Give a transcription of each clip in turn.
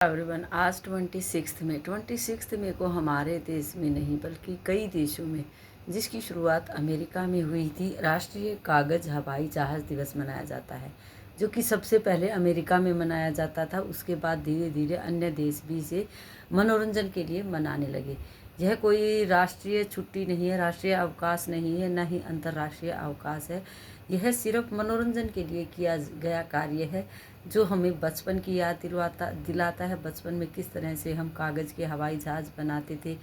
Everyone, आज 26 में को हमारे देश में नहीं बल्कि कई देशों में, जिसकी शुरुआत अमेरिका में हुई थी, राष्ट्रीय कागज़ हवाई जहाज़ दिवस मनाया जाता है। जो कि सबसे पहले अमेरिका में मनाया जाता था, उसके बाद धीरे धीरे अन्य देश भी इसे मनोरंजन के लिए मनाने लगे। यह कोई राष्ट्रीय छुट्टी नहीं है, राष्ट्रीय अवकाश नहीं है, न ही अंतर्राष्ट्रीय अवकाश है। यह सिर्फ मनोरंजन के लिए किया गया कार्य है, जो हमें बचपन की याद दिलाता है। बचपन में किस तरह से हम कागज़ के हवाई जहाज़ बनाते थे,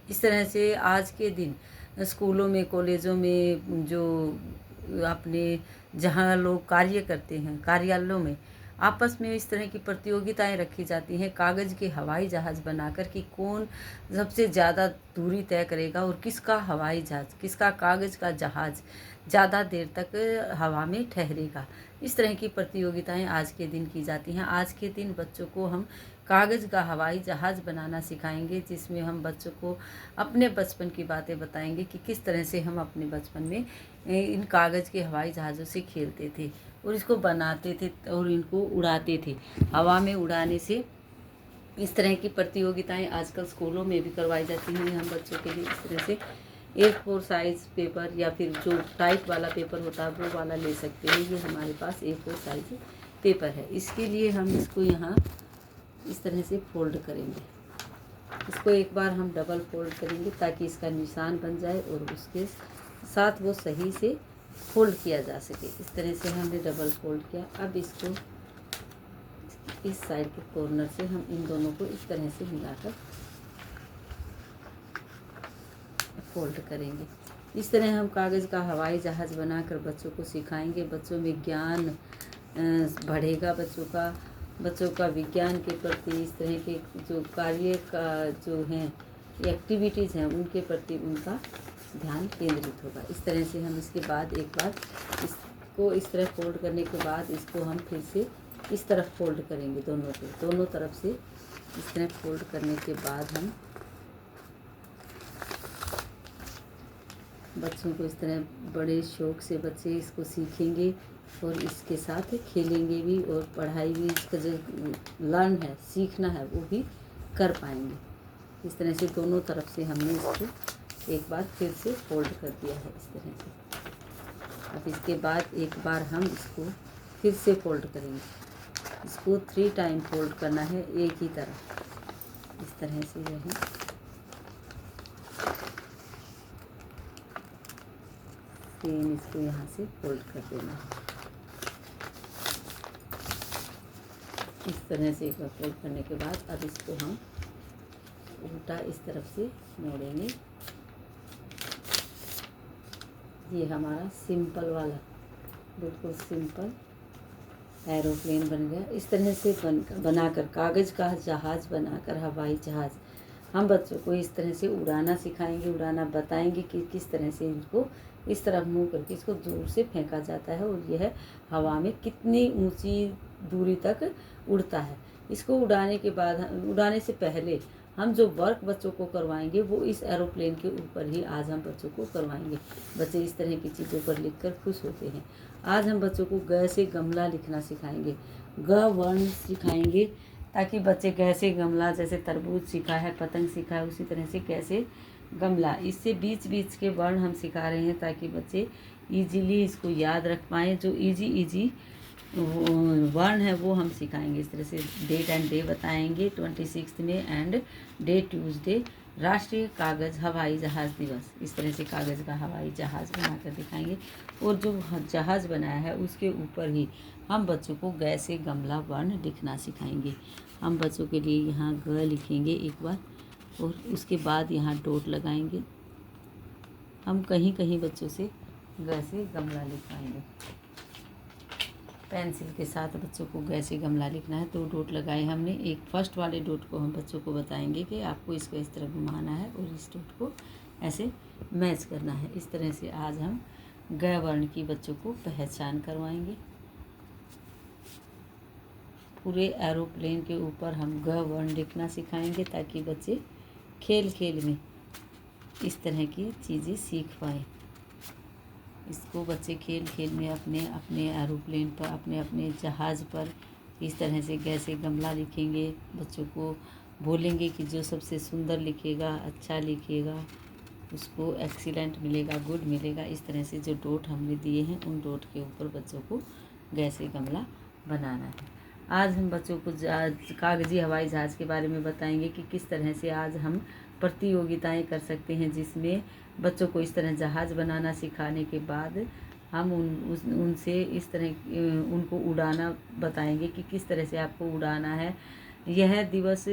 इस तरह से आज के दिन स्कूलों में, कॉलेजों में, जो अपने जहाँ लोग कार्य करते हैं, कार्यालयों में आपस में इस तरह की प्रतियोगिताएं रखी जाती हैं कागज़ के हवाई जहाज़ बनाकर कि कौन सबसे ज़्यादा दूरी तय करेगा और किसका हवाई जहाज़, किसका कागज़ का जहाज़ ज़्यादा देर तक हवा में ठहरेगा। इस तरह की प्रतियोगिताएं आज के दिन की जाती हैं। आज के दिन बच्चों को हम कागज़ का हवाई जहाज़ बनाना सिखाएंगे, जिसमें हम बच्चों को अपने बचपन की बातें बताएंगे कि किस तरह से हम अपने बचपन में इन कागज़ के हवाई जहाज़ों से खेलते थे और इसको बनाते थे और इनको उड़ाते थे। हवा में उड़ाने से इस तरह की प्रतियोगिताएं आजकल स्कूलों में भी करवाई जाती हैं। हम बच्चों के लिए इस तरह से A4 साइज़ पेपर या फिर जो टाइट वाला पेपर होता है वो वाला ले सकते हैं। ये हमारे पास A4 साइज़ पेपर है। इसके लिए हम इसको यहाँ इस तरह से फोल्ड करेंगे। इसको एक बार हम डबल फोल्ड करेंगे ताकि इसका निशान बन जाए और उसके साथ वो सही से फोल्ड किया जा सके। इस तरह से हमने डबल फोल्ड किया। अब इसको इस साइड के कॉर्नर से हम इन दोनों को इस तरह से मिलाकर फोल्ड करेंगे। इस तरह हम कागज़ का हवाई जहाज़ बनाकर बच्चों को सिखाएंगे। बच्चों में ज्ञान बढ़ेगा। बच्चों का विज्ञान के प्रति, इस तरह के जो कार्य का जो हैं एक्टिविटीज़ हैं उनके प्रति उनका ध्यान केंद्रित होगा। इस तरह से हम इसके बाद एक बार इसको इस तरह फोल्ड करने के बाद इसको हम फिर से इस तरफ फोल्ड करेंगे। दोनों तरफ से इस तरह फोल्ड करने के बाद हम बच्चों को इस तरह बड़े शौक़ से बच्चे इसको सीखेंगे और इसके साथ खेलेंगे भी और पढ़ाई भी, इसका जो लर्न है, सीखना है, वो भी कर पाएंगे। इस तरह से दोनों तरफ से हमने इसको एक बार फिर से फोल्ड कर दिया है इस तरह से। अब इसके बाद एक बार हम इसको फिर से फोल्ड करेंगे। इसको 3 टाइम फोल्ड करना है एक ही तरफ, इस तरह से जो है सेम इसको यहाँ से फोल्ड कर देना है। इस तरह से एक बार फोल्ड करने के बाद अब इसको हम उल्टा इस तरफ से मोड़ेंगे। ये हमारा सिंपल वाला, बिल्कुल सिंपल एरोप्लेन बन गया। इस तरह से बनाकर कागज़ का जहाज़ बनाकर हवाई जहाज़ हम बच्चों को इस तरह से उड़ाना सिखाएंगे, उड़ाना बताएंगे कि किस तरह से इनको इस तरफ मुँह करके इसको दूर से फेंका जाता है और यह हवा में कितनी ऊंची दूरी तक उड़ता है। इसको उड़ाने के बाद, उड़ाने से पहले हम जो वर्क बच्चों को करवाएंगे वो इस एरोप्लेन के ऊपर ही आज हम बच्चों को करवाएंगे। बच्चे इस तरह की चीज़ों पर लिखकर खुश होते हैं। आज हम बच्चों को ग से गमला लिखना सिखाएंगे, ग वर्ण सिखाएंगे, ताकि बच्चे कैसे गमला, जैसे तरबूज सीखा है, पतंग सीखा है, उसी तरह से कैसे गमला, इससे बीच बीच के वर्ण हम सिखा रहे हैं ताकि बच्चे इजीली इसको याद रख पाएँ। जो इजी वर्ण है वो हम सिखाएंगे। इस तरह से डेट एंड डे बताएंगे 26 में एंड डे ट्यूसडे, राष्ट्रीय कागज़ हवाई जहाज़ दिवस। इस तरह से कागज़ का हवाई जहाज़ बनाकर दिखाएंगे और जो जहाज़ बनाया है उसके ऊपर ही हम बच्चों को ग से गमला वर्ण लिखना सिखाएंगे। हम बच्चों के लिए यहाँ ग लिखेंगे एक बार और उसके बाद यहाँ डॉट लगाएंगे। हम कहीं कहीं बच्चों से ग से गमला लिखवाएंगे। पेंसिल के साथ बच्चों को ग से गमला लिखना है। 2 डॉट लगाए हमने। एक फर्स्ट वाले डॉट को हम बच्चों को बताएंगे कि आपको इसको इस तरह घुमाना है और इस डॉट को ऐसे मैच करना है। इस तरह से आज हम ग वर्ण की बच्चों को पहचान करवाएंगे। पूरे एरोप्लेन के ऊपर हम ग वर्ण लिखना सिखाएंगे ताकि बच्चे खेल खेल में इस तरह की चीज़ें सीख पाएँ। इसको बच्चे खेल खेल में अपने अपने एरोप्लेन पर, अपने अपने जहाज़ पर इस तरह से कैसे गमला लिखेंगे, बच्चों को बोलेंगे कि जो सबसे सुंदर लिखेगा, अच्छा लिखेगा, उसको एक्सीलेंट मिलेगा, गुड मिलेगा। इस तरह से जो डॉट हमने दिए हैं उन डॉट के ऊपर बच्चों को कैसे गमला बनाना है। आज हम बच्चों को कागजी हवाई जहाज़ के बारे में बताएंगे कि किस तरह से आज हम प्रतियोगिताएं कर सकते हैं, जिसमें बच्चों को इस तरह जहाज़ बनाना सिखाने के बाद हम उनसे इस तरह उनको उड़ाना बताएंगे कि किस तरह से आपको उड़ाना है। यह दिवस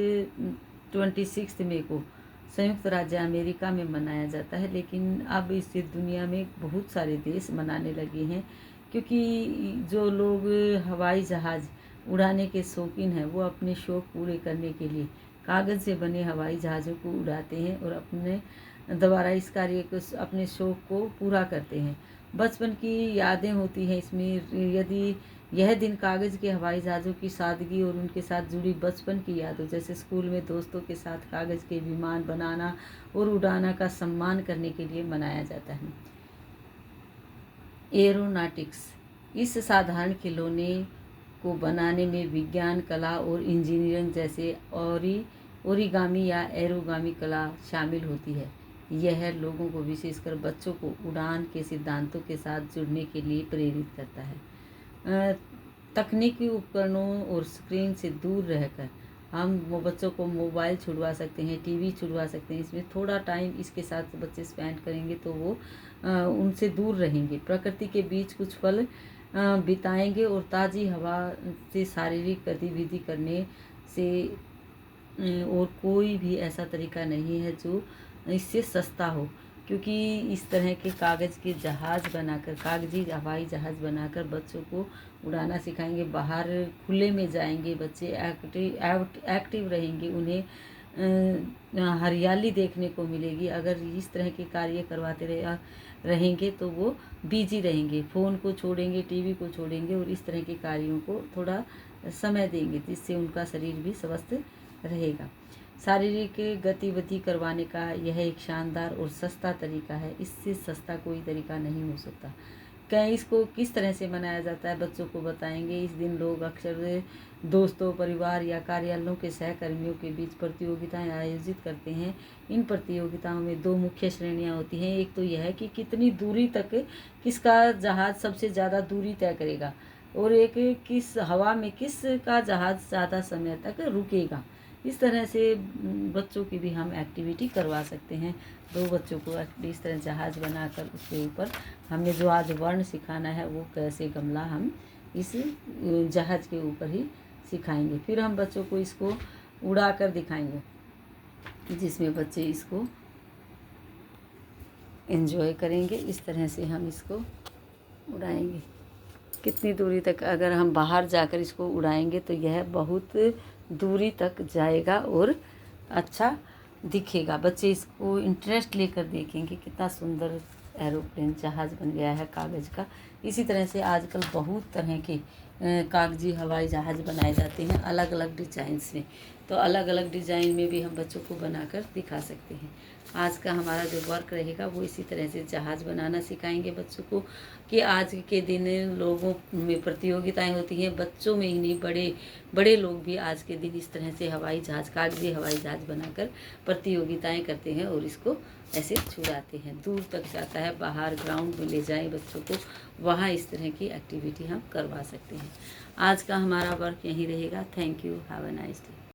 26 मई को संयुक्त राज्य अमेरिका में मनाया जाता है, लेकिन अब इसे दुनिया में बहुत सारे देश मनाने लगे हैं, क्योंकि जो लोग हवाई जहाज़ उड़ाने के शौकीन हैं वो अपने शौक़ पूरे करने के लिए कागज़ से बने हवाई जहाज़ों को उड़ाते हैं और अपने द्वारा इस कार्य को, अपने शौक़ को पूरा करते हैं। बचपन की यादें होती हैं इसमें। यदि यह दिन कागज़ के हवाई जहाज़ों की सादगी और उनके साथ जुड़ी बचपन की यादों, जैसे स्कूल में दोस्तों के साथ कागज़ के विमान बनाना और उड़ाना का सम्मान करने के लिए मनाया जाता है। एरोनॉटिक्स, इस साधारण खिलौने को बनाने में विज्ञान, कला और इंजीनियरिंग जैसे ओरिगामी या एरोगामी कला शामिल होती है। यह लोगों को, विशेषकर बच्चों को, उड़ान के सिद्धांतों के साथ जुड़ने के लिए प्रेरित करता है। तकनीकी उपकरणों और स्क्रीन से दूर रहकर हम बच्चों को मोबाइल छुड़वा सकते हैं, टीवी छुड़वा सकते हैं। इसमें थोड़ा टाइम इसके साथ बच्चे स्पेंड करेंगे तो वो उनसे दूर रहेंगे। प्रकृति के बीच कुछ पल बिताएंगे और ताज़ी हवा से शारीरिक गतिविधि करने से और कोई भी ऐसा तरीका नहीं है जो इससे सस्ता हो, क्योंकि इस तरह के कागज़ के जहाज़ बनाकर, कागजी हवाई जहाज़ बनाकर बच्चों को उड़ाना सिखाएंगे। बाहर खुले में जाएंगे बच्चे, एक्टिव रहेंगे, उन्हें हरियाली देखने को मिलेगी। अगर इस तरह के कार्य करवाते रहेंगे तो वो बिजी रहेंगे, फ़ोन को छोड़ेंगे, टीवी को छोड़ेंगे और इस तरह के कार्यों को थोड़ा समय देंगे, जिससे उनका शरीर भी स्वस्थ रहेगा। शारीरिक गतिविधि करवाने का यह एक शानदार और सस्ता तरीका है। इससे सस्ता कोई तरीका नहीं हो सकता। इसको किस तरह से मनाया जाता है बच्चों को बताएंगे। इस दिन लोग अक्सर दोस्तों, परिवार या कार्यालयों के सहकर्मियों के बीच प्रतियोगिताएं आयोजित करते हैं। इन प्रतियोगिताओं में दो मुख्य श्रेणियां होती हैं। एक तो यह है कि कितनी दूरी तक किसका जहाज़ सबसे ज़्यादा दूरी तय करेगा, और एक किस हवा में किसका जहाज़ ज़्यादा समय तक रुकेगा। इस तरह से बच्चों की भी हम एक्टिविटी करवा सकते हैं। दो बच्चों को इस तरह जहाज़ बनाकर उसके ऊपर हमने जो आज वर्ण सिखाना है वो कैसे गमला हम इस जहाज़ के ऊपर ही सिखाएंगे। फिर हम बच्चों को इसको उड़ा कर दिखाएंगे, जिसमें बच्चे इसको एंजॉय करेंगे। इस तरह से हम इसको उड़ाएंगे। कितनी दूरी तक अगर हम बाहर जाकर इसको उड़ाएंगे तो यह बहुत दूरी तक जाएगा और अच्छा दिखेगा। बच्चे इसको इंटरेस्ट लेकर देखेंगे। कितना सुंदर एरोप्लेन जहाज़ बन गया है कागज़ का। इसी तरह से आजकल बहुत तरह के कागजी हवाई जहाज़ बनाए जाते हैं अलग अलग डिज़ाइंस में। तो अलग अलग डिज़ाइन में भी हम बच्चों को बनाकर दिखा सकते हैं। आज का हमारा जो वर्क रहेगा वो इसी तरह से जहाज़ बनाना सिखाएंगे बच्चों को, कि आज के दिन लोगों में प्रतियोगिताएं होती हैं। बच्चों में ही नहीं, बड़े लोग भी आज के दिन इस तरह से हवाई जहाज़, कागजी हवाई जहाज़ बनाकर प्रतियोगिताएं करते हैं और इसको ऐसे छुड़ाते हैं। दूर तक जाता है, बाहर ग्राउंड में ले जाएं बच्चों को, वहाँ इस तरह की एक्टिविटी हम करवा सकते हैं। आज का हमारा वर्क यहीं रहेगा। Thank you, have a nice day.